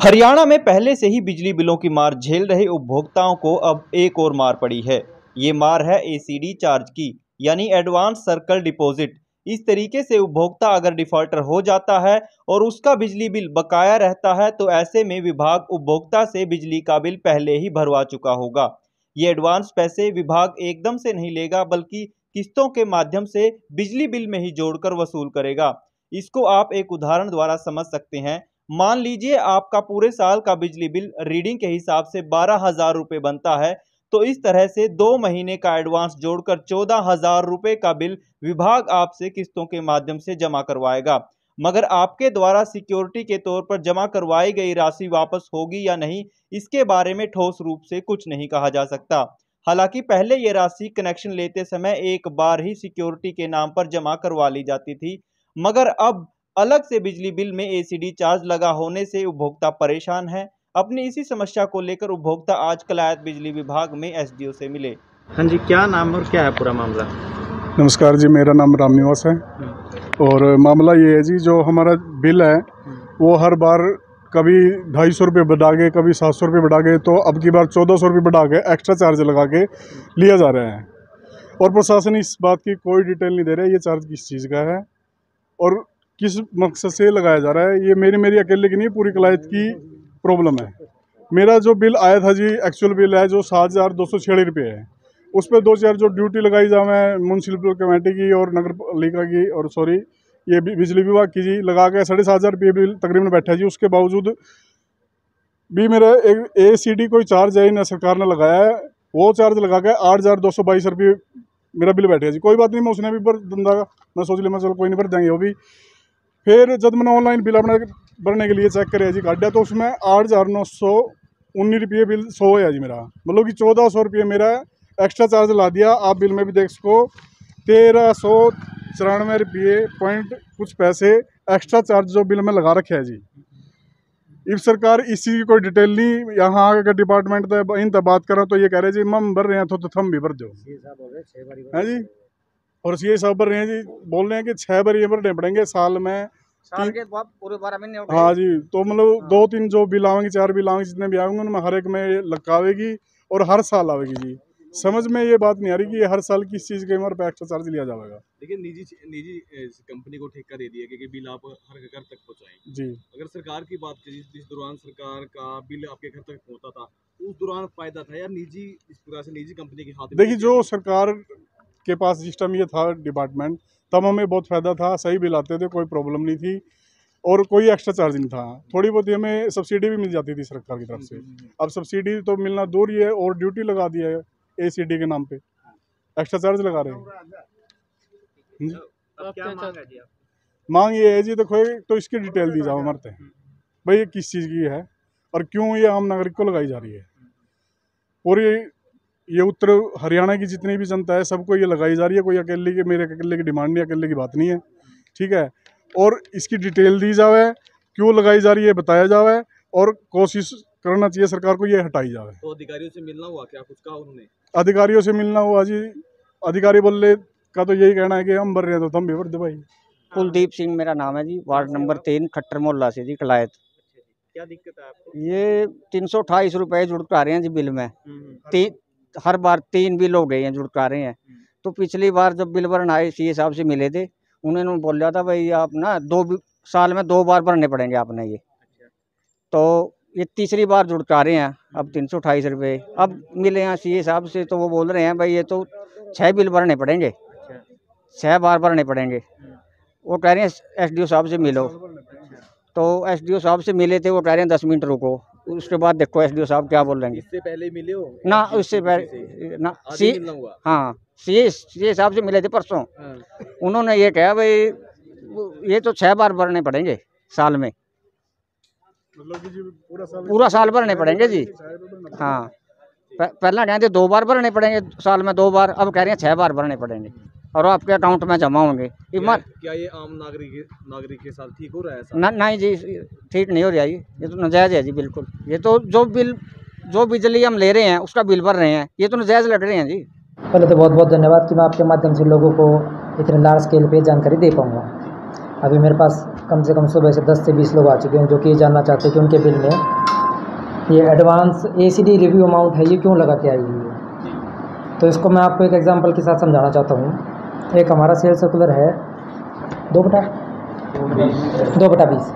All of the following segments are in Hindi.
हरियाणा में पहले से ही बिजली बिलों की मार झेल रहे उपभोक्ताओं को अब एक और मार पड़ी है। ये मार है एसीडी चार्ज की, यानी एडवांस सर्कल डिपॉजिट। इस तरीके से उपभोक्ता अगर डिफॉल्टर हो जाता है और उसका बिजली बिल बकाया रहता है तो ऐसे में विभाग उपभोक्ता से बिजली का बिल पहले ही भरवा चुका होगा। ये एडवांस पैसे विभाग एकदम से नहीं लेगा, बल्कि किस्तों के माध्यम से बिजली बिल में ही जोड़कर वसूल करेगा। इसको आप एक उदाहरण द्वारा समझ सकते हैं। मान लीजिए आपका पूरे साल का बिजली बिल रीडिंग के हिसाब से 12,000 रुपये बनता है, तो इस तरह से 2 महीने का एडवांस जोड़कर 14,000 रुपये का बिल विभाग आपसे किस्तों के माध्यम से जमा करवाएगा। मगर आपके द्वारा सिक्योरिटी के तौर पर जमा करवाई गई राशि वापस होगी या नहीं, इसके बारे में ठोस रूप से कुछ नहीं कहा जा सकता। हालांकि पहले ये राशि कनेक्शन लेते समय एक बार ही सिक्योरिटी के नाम पर जमा करवा ली जाती थी, मगर अब अलग से बिजली बिल में एसीडी चार्ज लगा होने से उपभोक्ता परेशान है। अपनी इसी समस्या को लेकर उपभोक्ता आज कलायत बिजली विभाग में एसडीओ से मिले। हाँ जी, क्या नाम और क्या है पूरा मामला? नमस्कार जी, मेरा नाम रामनिवास है और मामला ये है जी, जो हमारा बिल है वो हर बार कभी 250 रुपये बढ़ा के, कभी 700 रुपये बढ़ा के, तो अब की बार 1400 रुपये बढ़ा के एक्स्ट्रा चार्ज लगा के लिया जा रहा है। और प्रशासन इस बात की कोई डिटेल नहीं दे रहा है ये चार्ज किस चीज़ का है और किस मकसद से लगाया जा रहा है। ये मेरी अकेले की नहीं, पूरी कलायत की प्रॉब्लम है। मेरा जो बिल आया था जी, एक्चुअल बिल है जो 7,246 रुपये है। उस पर 2-4 जो ड्यूटी लगाई जाए म्यूनसिपल कमेटी की और नगर पालिका की और ये बिजली विभाग की जी, लगा के 7,500 रुपये बिल तकरीबन बैठा है जी। उसके बावजूद भी मेरा एक एसीडी कोई चार्ज है ना सरकार ने लगाया है, वो चार्ज लगा के 8,222 रुपये मेरा बिल बैठे है जी। कोई बात नहीं, मैं उसने भी भर दूंगा, मैं सोच लिया मैं चलो कोई नहीं भर देंगे वो भी। फिर जब मैंने ऑनलाइन बिल अपना भरने के लिए चेक करे जी काटा, तो उसमें 8,919 रुपये बिल शो है जी मेरा। मतलब कि 1,400 रुपये मेरा एक्स्ट्रा चार्ज ला दिया। आप बिल में भी देख सको, 1,394 रुपये पॉइंट कुछ पैसे एक्स्ट्रा चार्ज जो बिल में लगा रखे है जी। इस सरकार इसी की कोई डिटेल नहीं, यहाँ अगर डिपार्टमेंट इन तक बात करें तो ये कह रहे जी हम भर रहे हैं तो थम भी भर दो है जी। और ये सब भर रहे हैं जी, बोल रहे हैं कि 6 बार ये भरने पड़ेंगे साल में, साल के बाद पूरे 12 महीने। हाँ जी, तो मतलब 2-3 जो बिल आवेंगे, 4 बिल आवेंगे, जितने भी आएंगे उनमें हर एक में लगावेगी और हर साल आवेगी जी। समझ में ये बात नहीं आ रही कि ये हर साल किस चीज़ के हमारे पे एक्स्ट्रा चार्ज लिया जाएगा। लेकिन निजी कंपनी को ठेका दे दिया कि बिल आप हर घर तक पहुँचाएं जी। अगर सरकार की बात करें, जिस दौरान सरकार का बिल आपके घर तक पहुँचता था, उस दौरान फायदा था या निजी, इस प्रकार से निजी कंपनी के हाथ? देखिए, जो सरकार के पास सिस्टम ये था डिपार्टमेंट, तब हमें बहुत फ़ायदा था, सही बिल आते थे, कोई प्रॉब्लम नहीं थी और कोई एक्स्ट्रा चार्ज नहीं था। थोड़ी बहुत हमें सब्सिडी भी मिल जाती थी सरकार की तरफ से। अब सब्सिडी तो मिलना दूर ही है और ड्यूटी लगा दिया है एसीडी के नाम पे, एक्स्ट्रा चार्ज लगा रहे हैं। क्या मांग है जी? मांग ये है जी, देखो तो इसकी डिटेल दी जाओ मरते हैं भाई, ये किस चीज़ की है और क्यों ये आम नागरिक को लगाई जा रही है। और ये उत्तर हरियाणा की जितनी भी जनता है सबको ये लगाई जा रही है। कोई अकेले की, मेरे अकेले की डिमांड नहीं, अकेले की बात नहीं है, ठीक है। और इसकी डिटेल दी जाए, क्यों लगाई जा रही है बताया जाए और कोशिश करना चाहिए सरकार को ये हटाई जाए। तो अधिकारियों से मिलना हुआ, क्या कुछ कहा उन्होंने? अधिकारियों से मिलना हुआ जी, अधिकारी बोले का तो यही कहना है कि हम भर रहे हैं तो तुम भी भर दो भाई। कुलदीप सिंह मेरा नाम है जी, वार्ड नंबर 3 खट्टर मोहल्ला से जी, कलायत। क्या दिक्कत है आपको? ये 328 रुपये जुड़का रहे हैं जी बिल में। हर बार 3 बिल हो गए हैं जुड़का रहे हैं। तो पिछली बार जब बिल भरना आए सी साहब से मिले थे, उन्होंने बोला था भाई आप ना 2 साल में 2 बार भरने पड़ेंगे आपने ये। तो ये तीसरी बार जुड़का रहे हैं अब 328 रुपये। अब मिले हैं सी साहब से तो वो बोल रहे हैं भाई ये तो 6 बिल भरने पड़ेंगे, 6 बार भरने पड़ेंगे। वो कह रहे हैं एसडीओ साहब से मिलो। तो एसडीओ साहब से मिले थे, वो कह रहे हैं 10 मिनट रुको, उसके बाद देखो एसडीओ साहब क्या बोल रहे हैं। इससे पहले मिले हो ना? उससे पहले ना, हाँ सी साहब से मिले थे परसों। उन्होंने ये कहा भाई ये तो 6 बार भरने पड़ेंगे साल में, पूरा साल भरने पड़ेंगे जी। हाँ, पहला कहते 2 बार भरने पड़ेंगे साल में 2 बार, अब कह रहे हैं 6 बार भरने पड़ेंगे और आपके अकाउंट में जमा होंगे। क्या ये आम नागरिक के साथ ठीक हो रहा है? नहीं जी, ठीक नहीं हो रहा ये तो नाजायज़ है जी बिल्कुल। ये तो जो बिजली हम ले रहे हैं उसका बिल भर रहे हैं, ये तो नाजायज़ लग रहे हैं जी। पहले तो बहुत बहुत धन्यवाद कि मैं आपके माध्यम से लोगों को इतने लार्ज स्केल पे जानकारी दे पाऊँगा। अभी मेरे पास कम से कम सुबह से 10 से 20 लोग आ चुके हैं जो कि ये जानना चाहते हैं कि उनके बिल में ये एडवांस ACD रिव्यू अमाउंट है ये क्यों लगा के आई हुई है। तो इसको मैं आपको एक एग्जांपल के साथ समझाना चाहता हूँ। एक हमारा सेल सर्कुलर है 2/20,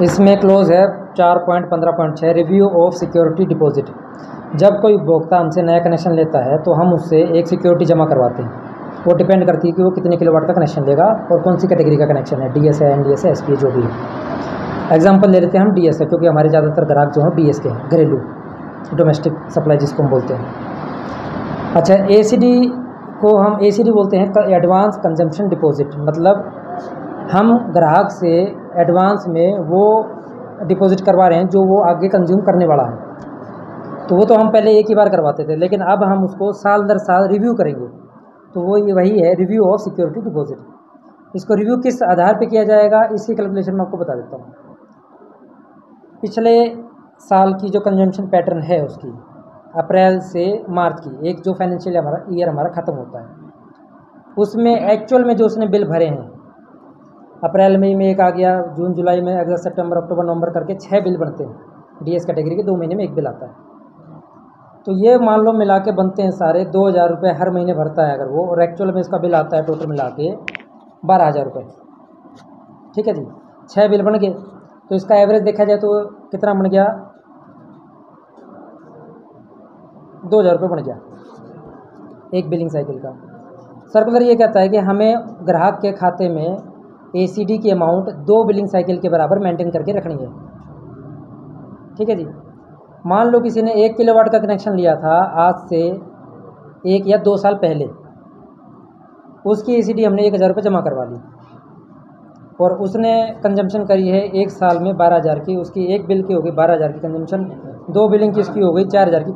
इसमें क्लोज है 4.15.6 रिव्यू ऑफ सिक्योरिटी डिपॉजिट। जब कोई उपभोक्ता हमसे नया कनेक्शन लेता है तो हम उससे एक सिक्योरिटी जमा करवाते हैं। वो डिपेंड करती है कि वो कितने किलोवाट का कनेक्शन लेगा और कौन सी कैटेगरी का कनेक्शन है, DS है, NDS है, SP है, जो भी है। एग्जांपल ले लेते हैं हम DS है, क्योंकि हमारे ज़्यादातर ग्राहक जो हैं BS के हैं, घरेलू डोमेस्टिक सप्लाई जिसको हम बोलते हैं। अच्छा, ACD को हम ACD बोलते हैं एडवांस कंजम्पशन डिपॉजिट। मतलब हम ग्राहक से एडवांस में वो डिपॉजिट करवा रहे हैं जो वो आगे कंज्यूम करने वाला है। तो वो तो हम पहले एक ही बार करवाते थे, लेकिन अब हम उसको साल दर साल रिव्यू करेंगे। तो वो ये वही है रिव्यू ऑफ सिक्योरिटी डिपॉजिट। इसको रिव्यू किस आधार पे किया जाएगा, इसकी कैलकुलेशन मैं आपको बता देता हूँ। पिछले साल की जो कंजम्पशन पैटर्न है उसकी अप्रैल से मार्च की, एक जो फाइनेंशियल ईयर हमारा ख़त्म होता है, उसमें एक्चुअल में जो उसने बिल भरे हैं, अप्रैल मई में एक आ गया, जून जुलाई में, अगस्त सितंबर अक्टूबर नवंबर करके 6 बिल बनते हैं DS कैटेगरी के। 2 महीने में एक बिल आता है। तो ये मान लो मिला के बनते हैं सारे 2000 रुपये हर महीने भरता है अगर वो, और एक्चुअल में इसका बिल आता है टोटल मिला के 12,000 रुपये। ठीक है जी, 6 बिल बन गए। तो इसका एवरेज देखा जाए तो कितना बन गया, 2,000 रुपये बन गया एक बिलिंग साइकिल का। सर्कुलर ये कहता है कि हमें ग्राहक के खाते में ACD की अमाउंट 2 बिलिंग साइकिल के बराबर मेंटेन करके रखनी है। ठीक है जी। मान लो किसी ने 1 किलोवाट का कनेक्शन लिया था आज से 1 या 2 साल पहले, उसकी ACD हमने 1,000 रुपये जमा करवा ली और उसने कंजम्पशन करी है 1 साल में 12,000 की। उसकी एक बिल की हो गई 12,000 की कंजम्पशन, 2 बिलिंग की उसकी हो गई 4,000 की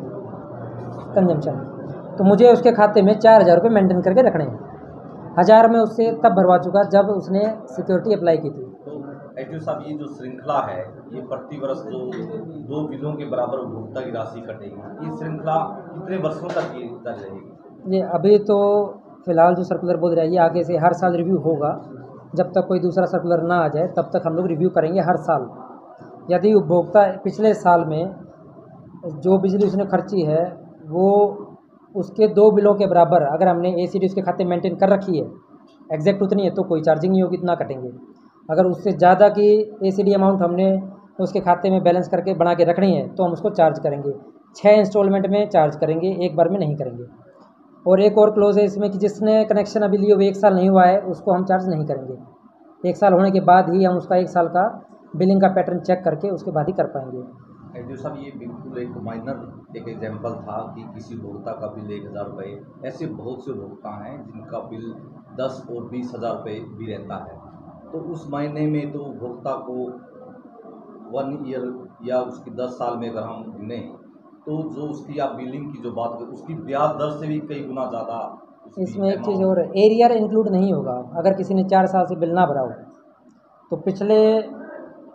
कंजम्पशन। तो मुझे उसके खाते में 4,000 रुपये मेंटेन करके रखने हैं। 1,000 में उससे तब भरवा चुका जब उसने सिक्योरिटी अप्लाई की थी। तो एचओ साहब, ये जो श्रृंखला है, ये प्रति वर्ष जो 2 बिलों के बराबर उपभोक्ता की राशि कटेगी, ये श्रृंखला कितने वर्षों तक ये चल रहेगी? ये अभी तो फिलहाल जो सर्कुलर बोल रहा है, ये आगे से हर साल रिव्यू होगा। जब तक कोई दूसरा सर्कुलर ना आ जाए तब तक हम लोग रिव्यू करेंगे हर साल। यदि उपभोक्ता पिछले साल में जो बिजली उसने खर्ची है वो उसके 2 बिलों के बराबर अगर हमने ACD उसके खाते मेंटेन कर रखी है, एग्जैक्ट उतनी है, तो कोई चार्जिंग नहीं होगी, इतना कटेंगे। अगर उससे ज़्यादा की ACD अमाउंट हमने उसके खाते में बैलेंस करके बना के रखनी है तो हम उसको चार्ज करेंगे। 6 इंस्टॉलमेंट में चार्ज करेंगे, एक बार में नहीं करेंगे। और एक और क्लोज है इसमें कि जिसने कनेक्शन अभी लिए हुए 1 साल नहीं हुआ है उसको हम चार्ज नहीं करेंगे। 1 साल होने के बाद ही हम उसका 1 साल का बिलिंग का पैटर्न चेक करके उसके बाद ही कर पाएंगे। एचओ साहब, ये बिल्कुल एक माइनर एक एग्जाम्पल था कि किसी उपभोक्ता का बिल 1,000 रुपये। ऐसे बहुत से उपभोक्ता हैं जिनका बिल 10 और 20,000 रुपये भी रहता है। तो उस महीने में तो उपभोक्ता को 1 ईयर या उसकी 10 साल में अगर हम गिनें तो जो उसकी आप बिलिंग की जो बात करें उसकी ब्याज दर से भी कई गुना ज़्यादा। इसमें एक चीज़ और, एरियर इंक्लूड नहीं होगा। अगर किसी ने 4 साल से बिल ना भरा हो तो पिछले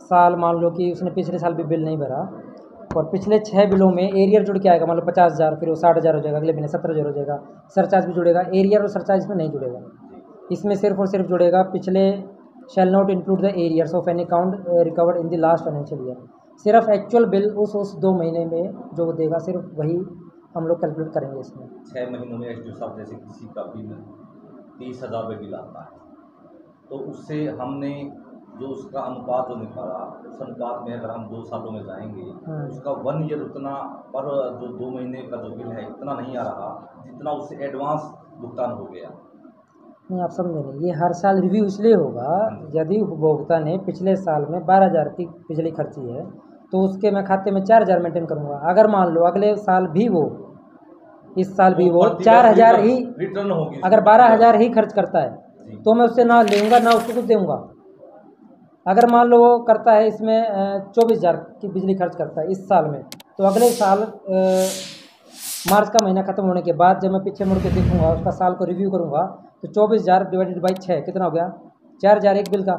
साल मान लो कि उसने पिछले साल भी बिल नहीं भरा और पिछले 6 बिलों में एरियर जुड़ के आएगा, मान लो 50,000, फिर वो 60,000 हो जाएगा, अगले महीने 17,000 हो जाएगा। सरचार्ज भी जुड़ेगा, एरियर और सरचार्ज इसमें नहीं जुड़ेगा। इसमें सिर्फ और सिर्फ जुड़ेगा पिछले shall not include the arrears of any account recovered in the last financial year. सिर्फ एक्चुअल बिल उस 2 महीने में जो वो देगा सिर्फ वही हम लोग कैलकुलेट करेंगे इसमें। 6 महीनों में एचओ साहब जैसे किसी का बिल 30,000 रुपये बिल आता है तो उससे हमने जो उसका अनुपात जो निकाला, उस अनुपात में अगर हम 2 सालों में जाएंगे उसका 1 ईयर उतना पर जो 2 महीने का जो बिल है इतना नहीं आ रहा जितना उससे एडवांस भुगतान हो गया। नहीं, आप समझे नहीं, ये हर साल रिव्यू इसलिए होगा यदि उपभोक्ता ने पिछले साल में 12,000 की बिजली खर्ची है तो उसके मैं खाते में 4,000 मेंटेन करूँगा। अगर मान लो अगले साल भी वो, इस साल भी वो 4,000 ही रिटर्न होगी, अगर 12,000 ही खर्च करता है तो मैं उससे ना लूँगा ना उसको कुछ दूँगा। अगर मान लो वो करता है इसमें 24,000 की बिजली खर्च करता है इस साल में, तो अगले साल मार्च का महीना ख़त्म होने के बाद जब मैं पीछे मुड़ के देखूँगा उसका साल को रिव्यू करूँगा तो 24,000 डिवाइडेड बाई 6 कितना हो गया, 4,000 एक बिल का,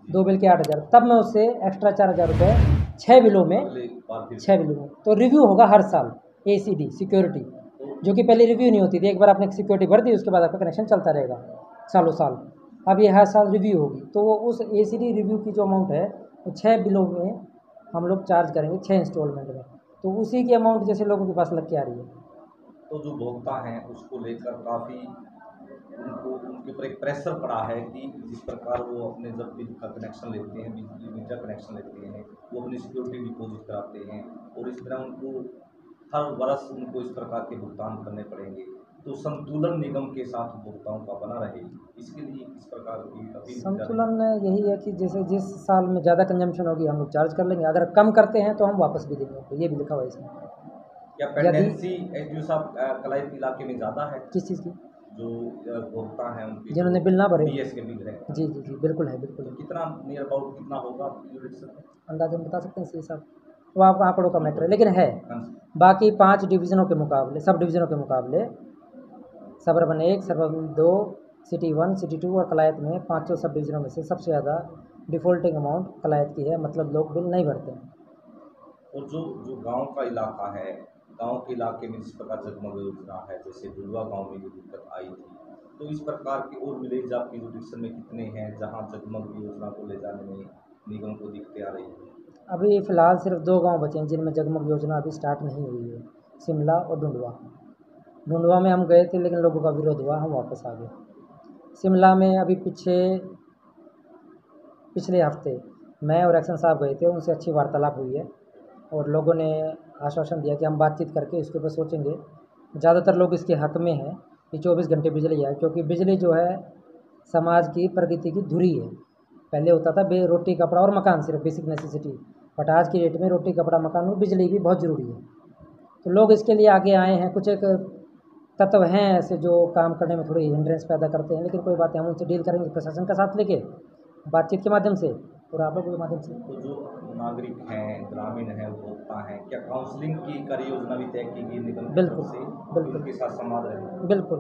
2 बिल के 8,000। तब मैं उससे एक्स्ट्रा 4,000 रुपये 6 बिलों में तो रिव्यू होगा हर साल। ACD सिक्योरिटी जो कि पहले रिव्यू नहीं होती थी, एक बार आपने सिक्योरिटी भर दी उसके बाद आपका कनेक्शन चलता रहेगा सालों साल। अब ये हर साल रिव्यू होगी, तो वो उस एसीडी रिव्यू की जो अमाउंट है वो 6 बिलों में हम लोग चार्ज करेंगे, 6 इंस्टॉलमेंट में। तो उसी की अमाउंट जैसे लोगों के पास लग के आ रही है। तो जो उपभोक्ता हैं उसको लेकर काफ़ी उनके ऊपर एक प्रेशर पड़ा है कि जिस प्रकार वो अपने जब बिल का कनेक्शन लेते हैं, बिजली मीटर कनेक्शन लेते हैं, वो अपनी सिक्योरिटी डिपॉजिट कराते हैं और इस तरह उनको हर वर्ष उनको इस प्रकार के भुगतान करने पड़ेंगे। तो संतुलन निगम के साथ उपभोक्ताओं का बना रहे, इसके लिए इस प्रकार की अपील संतुलन यही है कि जैसे जिस साल में ज़्यादा कंजम्पशन होगी हम लोग चार्ज कर लेंगे, अगर कम करते हैं तो हम वापस भी देंगे, तो ये भी लिखा हुआ है इसमें। क्या पेंडेंसी एसडीओ साहब कलायत इलाके में ज़्यादा है? किस चीज़ की? जो उपभोक्ता हैं उनके जिन्होंने बिल ना भरे, बीएस के बिल है। जी जी जी, बिल्कुल है, बिल्कुल है। कितना नियर अबाउट कितना होगा आपकी जुडिक्शन में? अंदाज़न बता सकते हैं सी साहब, वो आप आंकड़ों का मैटर है, लेकिन है हाँ। बाकी 5 डिवीज़नों के मुकाबले, सब डिवीज़नों के मुकाबले सबअर्बन 1, सबअर्बन 2, सिटी 1, सिटी 2 और कलायत में 5 सब डिवीज़नों में से सबसे ज़्यादा डिफ़ॉल्टिंग अमाउंट कलायत की है, मतलब लोग बिल नहीं भरते हैं। और जो जो गांव का इलाका है, गांव के इलाके में जिस प्रकार जगमग योजना है, जैसे दुलवा गांव में जो दिक्कत आई थी, तो इस प्रकार के और विलेज आपकी जुडिक्शन में कितने हैं जहां जगमग योजना को ले जाने में निगम को दिक्कतें आ रही हैं? अभी फ़िलहाल सिर्फ 2 गांव बचे हैं जिनमें जगमग योजना अभी स्टार्ट नहीं हुई है, शिमला और ढूंढवा। ढूंढवा में हम गए थे लेकिन लोगों का विरोध हुआ, हम वापस आ गए। शिमला में अभी पिछले हफ्ते मैं और एक्शन साहब गए थे, उनसे अच्छी वार्तालाप हुई है और लोगों ने आश्वासन दिया कि हम बातचीत करके इसके ऊपर सोचेंगे। ज़्यादातर लोग इसके हक़ में हैं कि 24 घंटे बिजली आए, क्योंकि बिजली जो है समाज की प्रगति की धुरी है। पहले होता था रोटी कपड़ा और मकान, सिर्फ बेसिक नेसेसिटी, बट आज की डेट में रोटी कपड़ा मकान और बिजली भी बहुत ज़रूरी है। तो लोग इसके लिए आगे आए हैं। कुछ एक तत्व हैं ऐसे जो काम करने में थोड़ी हिंड्रेंस पैदा करते हैं, लेकिन कोई बात नहीं, हम उनसे डील करेंगे प्रशासन का साथ लेके, बातचीत के माध्यम से और आप लोगों के माध्यम से। तो जो नागरिक हैं, ग्रामीण हैं, उपभोक्ता हैं, क्या काउंसलिंग की कार्य योजना भी तय की गई निगम की बिल्कुल, तरफ से? बिल्कुल। उनके साथ संवाद रहे? बिल्कुल,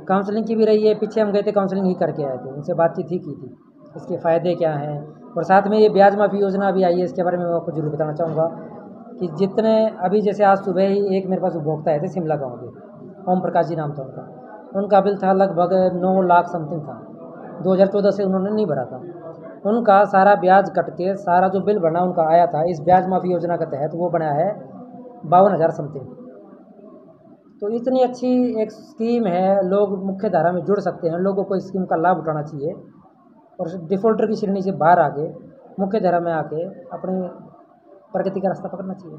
काउंसलिंग की भी रही है। पीछे हम गए थे, काउंसलिंग ही करके आए थे, उनसे बातचीत ही की थी, इसके फ़ायदे क्या हैं। और साथ में ये ब्याज माफ़ी योजना भी आई है, इसके बारे में मैं आपको ज़रूर बताना चाहूँगा कि जितने अभी जैसे आज सुबह ही एक मेरे पास उपभोक्ता आए थे शिमला गाँव के, ओम प्रकाश जी नाम था उनका बिल था लगभग 9 लाख समथिंग था, 2014 से उन्होंने नहीं भरा था। उनका सारा ब्याज कट के सारा जो बिल बना उनका आया था इस ब्याज माफ़ी योजना के तहत, वो बना है 52,000 समथिंग। तो इतनी अच्छी एक स्कीम है, लोग मुख्य धारा में जुड़ सकते हैं, लोगों को इस स्कीम का लाभ उठाना चाहिए और डिफ़ॉल्टर की श्रेणी से बाहर आके मुख्य धारा में आके अपनी प्रगति का रास्ता पकड़ना चाहिए।